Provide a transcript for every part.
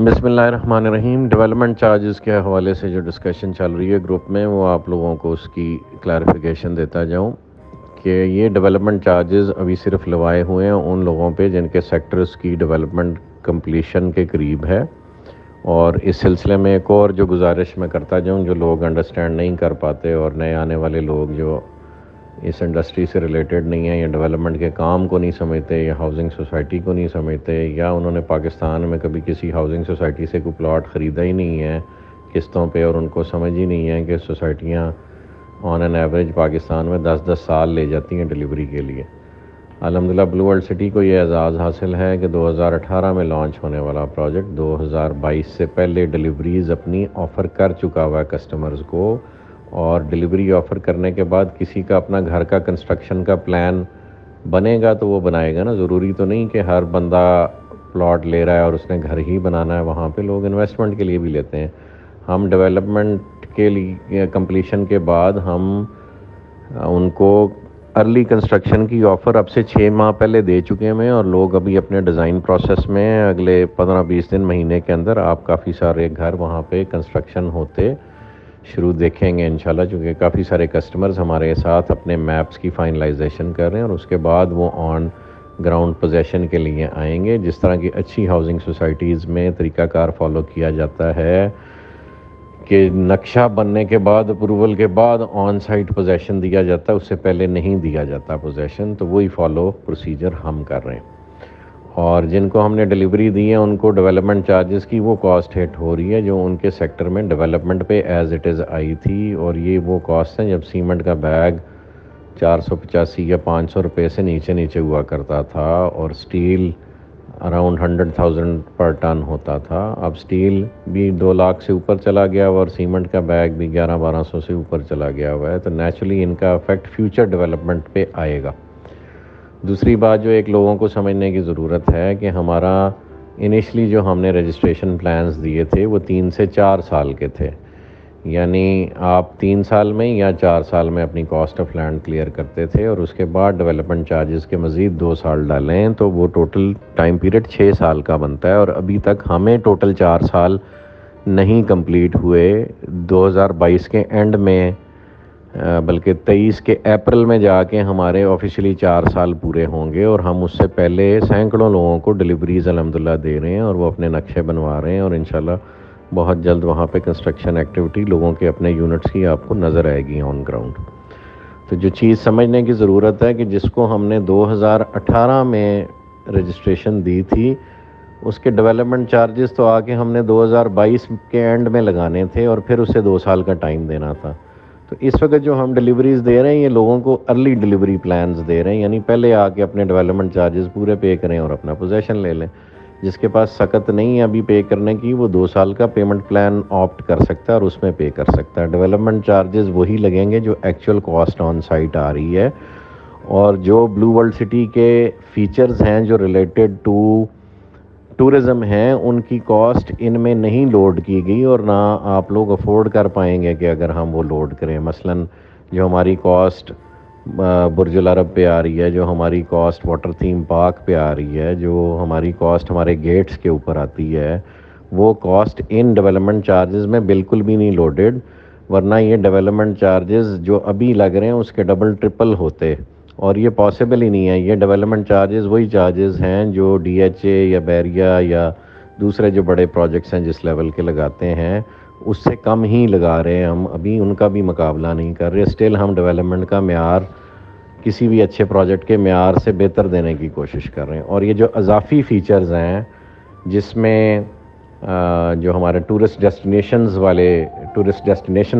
بسم اللہ الرحمن الرحیم۔ ڈیولپمنٹ چارجز کے حوالے سے جو ڈسکشن چل رہی ہے گروپ میں، وہ آپ لوگوں کو اس کی کلیریفیکیشن دیتا جاؤں کہ یہ ڈیولپمنٹ چارجز ابھی صرف لگائے ہوئے ہیں ان لوگوں پہ جن کے سیکٹرز کی ڈیولپمنٹ کمپلیشن کے قریب ہے۔ اور اس سلسلے میں ایک اور جو گزارش میں کرتا جاؤں، جو لوگ انڈرسٹینڈ نہیں کر پاتے اور نئے آنے والے لوگ جو اس انڈسٹری سے ریلیٹڈ نہیں ہیں یا ڈیولپمنٹ کے کام کو نہیں سمجھتے یا ہاؤسنگ سوسائٹی کو نہیں سمجھتے، یا انہوں نے پاکستان میں کبھی کسی ہاؤسنگ سوسائٹی سے کوئی پلاٹ خریدا ہی نہیں ہے قسطوں پہ، اور ان کو سمجھ ہی نہیں ہے کہ سوسائٹیاں آن این ایوریج پاکستان میں 10 سال لے جاتی ہیں ڈیلیوری کے لیے۔ الحمدللہ بلو ورلڈ سٹی کو یہ اعزاز حاصل ہے کہ 2018 میں لانچ ہونے والا پروجیکٹ 2022 سے پہلے ڈیلیوریز اپنی آفر کر چکا ہوا ہے کسٹمرز کو، اور ڈیلیوری آفر کرنے کے بعد کسی کا اپنا گھر کا کنسٹرکشن کا پلان بنے گا تو وہ بنائے گا نا۔ ضروری تو نہیں کہ ہر بندہ پلاٹ لے رہا ہے اور اس نے گھر ہی بنانا ہے، وہاں پہ لوگ انویسٹمنٹ کے لیے بھی لیتے ہیں۔ ہم ڈیولپمنٹ کے لیے کمپلیشن کے بعد ہم ان کو ارلی کنسٹرکشن کی آفر اب سے 6 ماہ پہلے دے چکے ہیں، اور لوگ ابھی اپنے ڈیزائن پروسیس میں اگلے 15-20 دن مہینے کے اندر آپ کافی سارے گھر وہاں پہ کنسٹرکشن ہوتے شروع دیکھیں گے انشاءاللہ، چونکہ کافی سارے کسٹمرز ہمارے ساتھ اپنے میپس کی فائنلائزیشن کر رہے ہیں، اور اس کے بعد وہ آن گراؤنڈ پوزیشن کے لیے آئیں گے۔ جس طرح کی اچھی ہاؤسنگ سوسائٹیز میں طریقہ کار فالو کیا جاتا ہے کہ نقشہ بننے کے بعد، اپروول کے بعد آن سائٹ پوزیشن دیا جاتا ہے، اس سے پہلے نہیں دیا جاتا پوزیشن، تو وہی فالو پروسیجر ہم کر رہے ہیں۔ اور جن کو ہم نے ڈیلیوری دی ہے ان کو ڈیولپمنٹ چارجز کی وہ کاسٹ ہٹ ہو رہی ہے جو ان کے سیکٹر میں ڈیولپمنٹ پہ ایز اٹ از آئی تھی، اور یہ وہ کاسٹ ہیں جب سیمنٹ کا بیگ 485 یا 500 روپے سے نیچے ہوا کرتا تھا، اور سٹیل اراؤنڈ 100,000 پر ٹن ہوتا تھا۔ اب سٹیل بھی 2 لاکھ سے اوپر چلا گیا ہوا، اور سیمنٹ کا بیگ بھی 1100-1200 سے اوپر چلا گیا ہوا ہے، تو نیچرلی ان کا افیکٹ فیوچر ڈیولپمنٹ پہ آئے گا۔ دوسری بات جو ایک لوگوں کو سمجھنے کی ضرورت ہے کہ ہمارا انیشلی جو ہم نے رجسٹریشن پلانز دیے تھے وہ 3 سے 4 سال کے تھے، یعنی آپ 3 سال میں یا 4 سال میں اپنی کاسٹ آف لینڈ کلیئر کرتے تھے، اور اس کے بعد ڈیولپمنٹ چارجز کے مزید 2 سال ڈالیں تو وہ ٹوٹل ٹائم پیریڈ 6 سال کا بنتا ہے، اور ابھی تک ہمیں ٹوٹل 4 سال نہیں کمپلیٹ ہوئے۔ 2022 کے اینڈ میں بلکہ 23 کے اپریل میں جا کے ہمارے آفیشلی 4 سال پورے ہوں گے، اور ہم اس سے پہلے سینکڑوں لوگوں کو ڈیلیوریز الحمدللہ دے رہے ہیں، اور وہ اپنے نقشے بنوا رہے ہیں، اور انشاءاللہ بہت جلد وہاں پہ کنسٹرکشن ایکٹیویٹی لوگوں کے اپنے یونٹس کی آپ کو نظر آئے گی آن گراؤنڈ۔ تو جو چیز سمجھنے کی ضرورت ہے کہ جس کو ہم نے 2018 میں رجسٹریشن دی تھی اس کے ڈیولپمنٹ چارجز تو آ کے ہم نے 2022 کے اینڈ میں لگانے تھے، اور پھر اسے 2 سال کا ٹائم دینا تھا۔ تو اس وقت جو ہم ڈیلیوریز دے رہے ہیں یہ لوگوں کو ارلی ڈیلیوری پلانز دے رہے ہیں، یعنی پہلے آ کے اپنے ڈیولپمنٹ چارجز پورے پے کریں اور اپنا پوزیشن لے لیں۔ جس کے پاس سخت نہیں ہے ابھی پے کرنے کی، وہ 2 سال کا پیمنٹ پلان آپٹ کر سکتا ہے اور اس میں پے کر سکتا ہے۔ ڈیولپمنٹ چارجز وہی لگیں گے جو ایکچوئل کاسٹ آن سائٹ آ رہی ہے، اور جو بلو ورلڈ سٹی کے فیچرز ہیں جو ریلیٹڈ ٹو ٹورزم ہیں ان کی کاسٹ ان میں نہیں لوڈ کی گئی، اور نہ آپ لوگ افورڈ کر پائیں گے کہ اگر ہم وہ لوڈ کریں۔ مثلاً جو ہماری کاسٹ برج العرب پہ آ رہی ہے، جو ہماری کاسٹ واٹر تھیم پارک پہ آ رہی ہے، جو ہماری کاسٹ ہمارے گیٹس کے اوپر آتی ہے، وہ کاسٹ ان ڈیولپمنٹ چارجز میں بالکل بھی نہیں لوڈڈ، ورنہ یہ ڈیولپمنٹ چارجز جو ابھی لگ رہے ہیں اس کے ڈبل ٹرپل ہوتے، اور یہ پاسبل ہی نہیں ہے۔ یہ ڈیولپمنٹ چارجز وہی چارجز ہیں جو ڈی ایچ اے یا بیریا یا دوسرے جو بڑے پروجیکٹس ہیں جس لیول کے لگاتے ہیں اس سے کم ہی لگا رہے ہیں، ہم ابھی ان کا بھی مقابلہ نہیں کر رہے۔ اسٹل ہم ڈیولپمنٹ کا معیار کسی بھی اچھے پروجیکٹ کے معیار سے بہتر دینے کی کوشش کر رہے ہیں، اور یہ جو اضافی فیچرز ہیں جس میں جو ہمارے ٹورسٹ ڈیسٹینیشن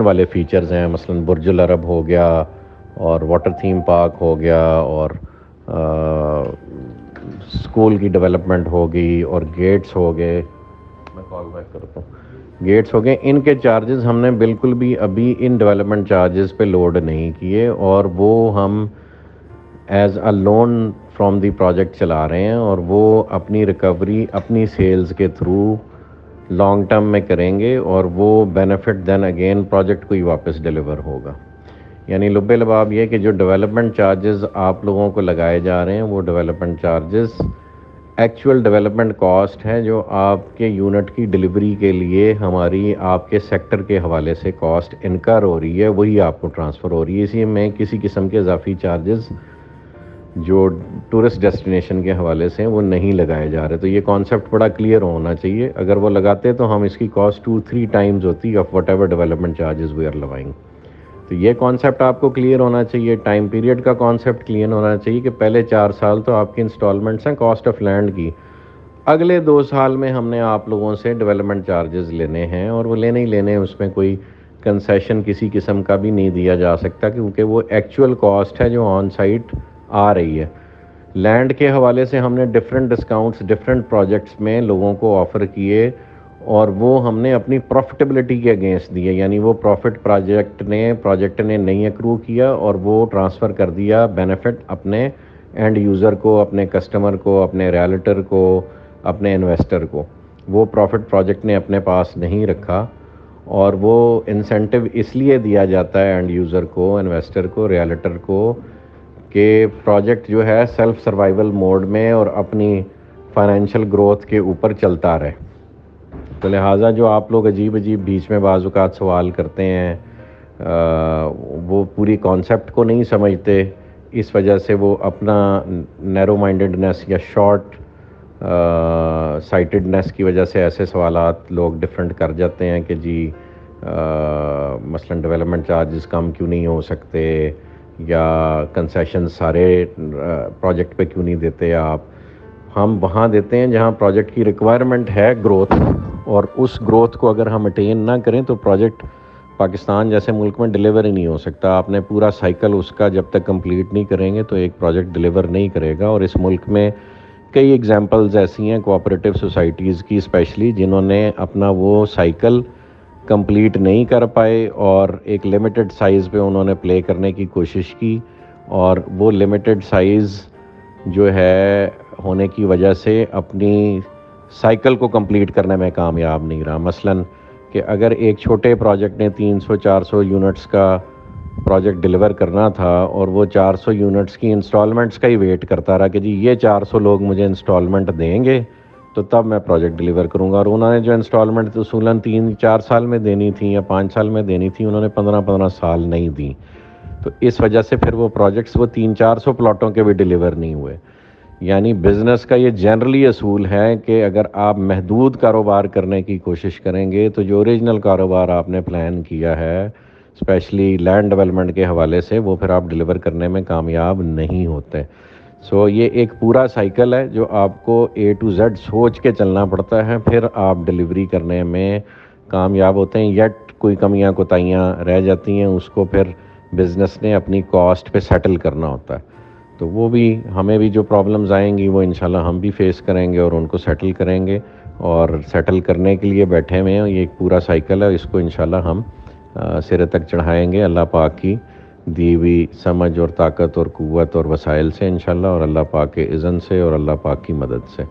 والے فیچرز ہیں، مثلاً برج العرب ہو گیا، اور واٹر تھیم پارک ہو گیا، اور اسکول کی ڈیولپمنٹ ہوگی، اور گیٹس ہو گئے، میں کال بیک کرتا ہوں، گیٹس ہو گئے، ان کے چارجز ہم نے بالکل بھی ابھی ان ڈیولپمنٹ چارجز پہ لوڈ نہیں کیے، اور وہ ہم as a loan from the project چلا رہے ہیں، اور وہ اپنی ریکوری اپنی سیلز کے تھرو لانگ ٹرم میں کریں گے، اور وہ بینیفٹ دین اگین پروجیکٹ کو ہی واپس ڈیلیور ہوگا۔ یعنی لب لباب یہ کہ جو ڈیولپمنٹ چارجز آپ لوگوں کو لگائے جا رہے ہیں وہ development charges actual development cost ہے جو آپ کے یونٹ کی ڈلیوری کے لیے ہماری آپ کے سیکٹر کے حوالے سے کاسٹ انکر ہو رہی ہے، وہی آپ کو ٹرانسفر ہو رہی ہے. اسی میں کسی قسم کے اضافی چارجز جو ٹورسٹ ڈیسٹینیشن کے حوالے سے وہ نہیں لگائے جا رہے. تو یہ کانسیپٹ بڑا کلیئر ہونا چاہیے. اگر وہ لگاتے تو ہم اس کی کاسٹ 2-3 ٹائمز ہوتی of whatever development charges we are levying. تو یہ کانسیپٹ آپ کو کلیئر ہونا چاہیے. ٹائم پیریڈ کا کانسیپٹ کلیئر ہونا چاہیے کہ پہلے 4 سال تو آپ کی انسٹالمنٹس ہیں کاسٹ آف لینڈ کی، اگلے 2 سال میں ہم نے آپ لوگوں سے ڈیولپمنٹ چارجز لینے ہیں، اور وہ لینے ہی لینے، اس میں کوئی کنسیشن کسی قسم کا بھی نہیں دیا جا سکتا، کیونکہ وہ ایکچوئل کاسٹ ہے جو آن سائٹ آ رہی ہے. لینڈ کے حوالے سے ہم نے ڈفرینٹ ڈسکاؤنٹس ڈفرینٹ پروجیکٹس میں لوگوں کو آفر کیے، اور وہ ہم نے اپنی پروفٹیبلٹی کے اگینسٹ دیے. یعنی وہ پروفٹ پروجیکٹ نے نہیں اکرو کیا اور وہ ٹرانسفر کر دیا بینیفٹ اپنے اینڈ یوزر کو، اپنے کسٹمر کو، اپنے ریالٹر کو، اپنے انویسٹر کو. وہ پروفٹ پروجیکٹ نے اپنے پاس نہیں رکھا، اور وہ انسینٹو اس لیے دیا جاتا ہے اینڈ یوزر کو، انویسٹر کو، ریالٹر کو، کہ پروجیکٹ جو ہے سیلف سروائیول موڈ میں اور اپنی فائنینشیل گروتھ کے اوپر چلتا رہے. تو لہٰذا جو آپ لوگ عجیب بیچ میں بعض اوقات سوال کرتے ہیں، وہ پوری کانسیپٹ کو نہیں سمجھتے، اس وجہ سے وہ اپنا نیرو مائنڈڈنیس یا شارٹ سائٹڈنیس کی وجہ سے ایسے سوالات لوگ ڈیفرنٹ کر جاتے ہیں کہ جی مثلاً ڈیولپمنٹ چارجز کم کیوں نہیں ہو سکتے، یا کنسیشن سارے پروجیکٹ پہ کیوں نہیں دیتے آپ. ہم وہاں دیتے ہیں جہاں پروجیکٹ کی ریکوائرمنٹ ہے گروتھ، اور اس گروتھ کو اگر ہم اٹین نہ کریں تو پروجیکٹ پاکستان جیسے ملک میں ڈیلیور ہی نہیں ہو سکتا. آپ نے پورا سائیکل اس کا جب تک کمپلیٹ نہیں کریں گے تو ایک پروجیکٹ ڈیلیور نہیں کرے گا. اور اس ملک میں کئی ایگزامپلز ایسی ہیں کوآپریٹیو سوسائٹیز کی اسپیشلی، جنہوں نے اپنا وہ سائیکل کمپلیٹ نہیں کر پائے، اور ایک لمیٹڈ سائز پہ انہوں نے پلے کرنے کی کوشش کی، اور وہ لمیٹڈ سائز جو ہے ہونے کی وجہ سے اپنی سائیکل کو کمپلیٹ کرنے میں کامیاب نہیں رہا. مثلاً کہ اگر ایک چھوٹے پروجیکٹ نے 300-400 یونٹس کا پروجیکٹ ڈیلیور کرنا تھا، اور وہ 400 یونٹس کی انسٹالمنٹس کا ہی ویٹ کرتا رہا کہ جی یہ 400 لوگ مجھے انسٹالمنٹ دیں گے تو تب میں پروجیکٹ ڈیلیور کروں گا، اور انہوں نے جو انسٹالمنٹ اصولاً 3-4 سال میں دینی تھی یا 5 سال میں دینی تھی، انہوں نے 15 سال نہیں دیں. تو اس وجہ سے پھر وہ پروجیکٹس وہ 300-400 پلاٹوں کے بھی ڈیلیور نہیں ہوئے. یعنی بزنس کا یہ جنرلی اصول ہے کہ اگر آپ محدود کاروبار کرنے کی کوشش کریں گے تو جو اوریجنل کاروبار آپ نے پلان کیا ہے اسپیشلی لینڈ ڈیولپمنٹ کے حوالے سے، وہ پھر آپ ڈیلیور کرنے میں کامیاب نہیں ہوتے. سو یہ ایک پورا سائیکل ہے جو آپ کو A to Z سوچ کے چلنا پڑتا ہے، پھر آپ ڈیلیوری کرنے میں کامیاب ہوتے ہیں. یٹ کوئی کمیاں کوتاہیاں رہ جاتی ہیں، اس کو پھر بزنس نے اپنی کاسٹ پہ سیٹل کرنا ہوتا ہے. تو وہ بھی ہمیں بھی جو پرابلمز آئیں گی وہ انشاءاللہ ہم بھی فیس کریں گے اور ان کو سیٹل کریں گے، اور سیٹل کرنے کے لیے بیٹھے ہوئے ہیں. یہ ایک پورا سائیکل ہے، اس کو انشاءاللہ ہم سرے تک چڑھائیں گے اللہ پاک کی دی ہوئی سمجھ اور طاقت اور قوت اور وسائل سے انشاءاللہ، اور اللہ پاک کے اذن سے اور اللہ پاک کی مدد سے.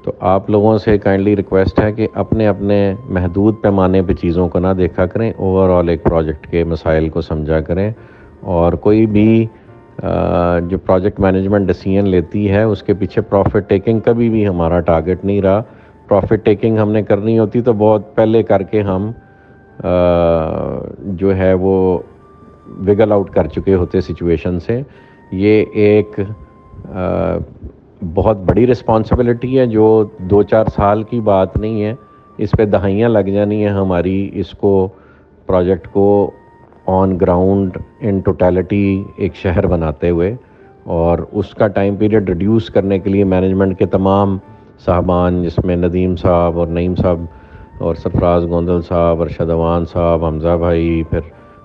تو آپ لوگوں سے کائنڈلی ریکویسٹ ہے کہ اپنے اپنے محدود پیمانے پہ چیزوں کو نہ دیکھا کریں، اوور آل ایک پروجیکٹ کے مسائل کو سمجھا کریں. اور کوئی بھی جو پروجیکٹ مینجمنٹ ڈیسیژن لیتی ہے اس کے پیچھے پروفٹ ٹیکنگ کبھی بھی ہمارا ٹارگٹ نہیں رہا. پروفٹ ٹیکنگ ہم نے کرنی ہوتی تو بہت پہلے کر کے ہم جو ہے وہ وگل آؤٹ کر چکے ہوتے سچویشن سے. یہ ایک بہت بڑی رسپانسبلٹی ہے جو 2-4 سال کی بات نہیں ہے، اس پہ دہائیاں لگ جانی ہیں ہماری اس کو پروجیکٹ کو آن گراؤنڈ ان ٹوٹیلٹی ایک شہر بناتے ہوئے. اور اس کا ٹائم پیریڈ ریڈیوس کرنے کے لیے مینجمنٹ کے تمام صاحبان، جس میں ندیم صاحب اور نعیم صاحب اور سرفراز گوندل صاحب، ارشد اوان صاحب، حمزہ بھائی، پھر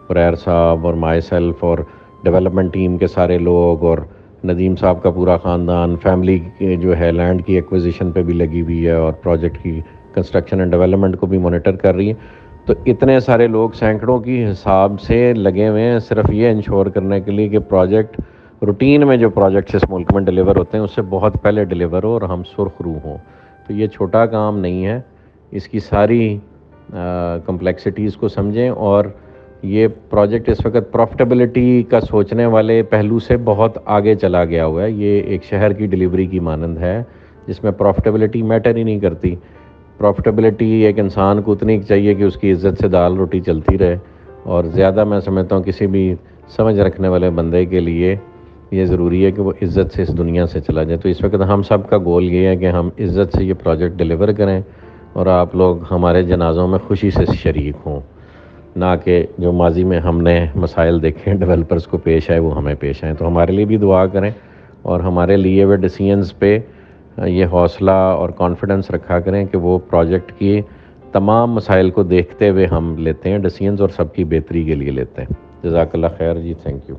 پریر صاحب اور مائی سیلف اور ڈیولپمنٹ ٹیم کے سارے لوگ، اور ندیم صاحب کا پورا خاندان، فیملی جو ہے لینڈ کی ایکوزیشن پہ بھی لگی ہوئی ہے اور پروجیکٹ کی کنسٹرکشن اینڈ ڈیولپمنٹ کو بھی مانیٹر کر رہی ہے. تو اتنے سارے لوگ سینکڑوں کی حساب سے لگے ہوئے ہیں صرف یہ انشور کرنے کے لیے کہ پروجیکٹ روٹین میں جو پروجیکٹس اس ملک میں ڈیلیور ہوتے ہیں اس سے بہت پہلے ڈیلیور ہو اور ہم سرخ روح ہوں. تو یہ چھوٹا کام نہیں ہے، اس کی ساری کمپلیکسٹیز کو سمجھیں. اور یہ پروجیکٹ اس وقت پروفٹیبلٹی کا سوچنے والے پہلو سے بہت آگے چلا گیا ہوا ہے. یہ ایک شہر کی ڈیلیوری کی مانند ہے جس میں پروفٹیبلٹی میٹر ہی نہیں کرتی. پروفٹیبلٹی ایک انسان کو اتنی چاہیے کہ اس کی عزت سے دال روٹی چلتی رہے, اور زیادہ میں سمجھتا ہوں کسی بھی سمجھ رکھنے والے بندے کے لیے یہ ضروری ہے کہ وہ عزت سے اس دنیا سے چلا جائے. تو اس وقت ہم سب کا گول یہ ہے کہ ہم عزت سے یہ پروجیکٹ ڈیلیور کریں اور آپ لوگ ہمارے جنازوں میں خوشی سے شریک ہوں, نہ کہ جو ماضی میں ہم نے مسائل دیکھے ڈیولپرز کو پیش آئے وہ ہمیں پیش آئیں. تو ہمارے لیے بھی دعا کریں اور ہمارے لیے وہ ڈیسیژنز پہ یہ حوصلہ اور کانفیڈنس رکھا کریں کہ وہ پروجیکٹ کی تمام مسائل کو دیکھتے ہوئے ہم لیتے ہیں ڈیسیژنز, اور سب کی بہتری کے لیے لیتے ہیں. جزاک اللہ خیر جی, تھینک یو.